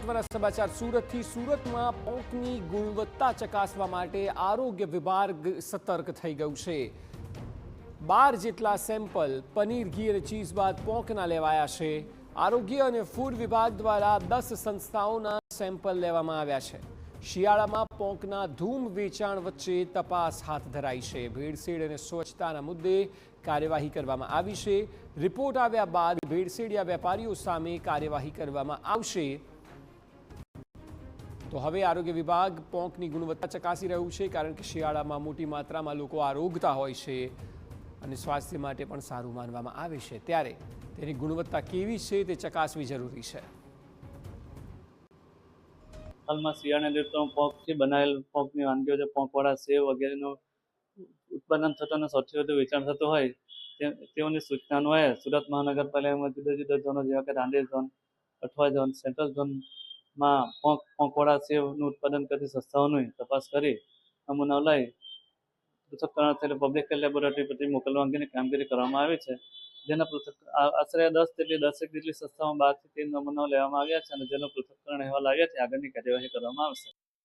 મહત્વના સમાચાર સુરતથી। સુરતમાં પોંકની ગુણવત્તા ચકાસવા માટે આરોગ્ય વિભાગ સતર્ક થઈ ગયું છે। 12 જેટલા સેમ્પલ પનીર, ઘી અને ચીઝ બાદ પોંકના લેવાયા છે। આરોગ્ય અને ફૂડ વિભાગ દ્વારા 10 સંસ્થાઓના સેમ્પલ લેવામાં આવ્યા છે। શિયાળામાં પોંકના ધૂમ વેચાણ વચ્ચે તપાસ હાથ ધરાઈ છે। ભેળસેળ અને સ્વચ્છતાના મુદ્દે કાર્યવાહી કરવામાં આવી છે। રિપોર્ટ આવ્યા બાદ ભેળસેળિયા વેપારીઓ સામે કાર્યવાહી કરવામાં આવશે। તો હવે આરોગ્ય વિભાગ પોંકની ગુણવત્તા ચકાસી રહ્યું છે, કારણ કે શિયાળામાં મોટી માત્રામાં લોકો આરોગતા હોય છે અને સ્વાસ્થ્ય માટે પણ સારું માનવામાં આવે છે, ત્યારે તેની ગુણવત્તા કેવી છે તે ચકાસવી જરૂરી છે। હાલમાં શિયાળાના દિવસોમાં પોંકથી બનાવેલ પોંકની વાનગીઓ, જે પોંકવાળા સેવ વગેરેનું ઉત્પાદન થતું અને સૌથી વધુ વેચાણ થતું હોય તેઓની સૂચના અન્વયે સુરત મહાનગરપાલિકામાં જુદા જુદા ઝોનો, જેવા કે Rander zone, Athwa zone, central ઝોનમાં પોંકવાળા સેવનું ઉત્પાદન કરતી સંસ્થાઓની તપાસ કરી નમૂનાઓ લઈ પૃથ્થકરણ પબ્લિક હેલ્થ લેબોરેટરી પછી મોકલવા અંગેની કામગીરી કરવામાં આવી છે। જેના આશરે 10 જેટલી સંસ્થાઓ 12 થી 13 નમૂનાઓ લેવામાં આવ્યા છે અને જેનો પૃથ્થકરણ અહેવાલ આવ્યા છે, આગળની કાર્યવાહી કરવામાં આવશે।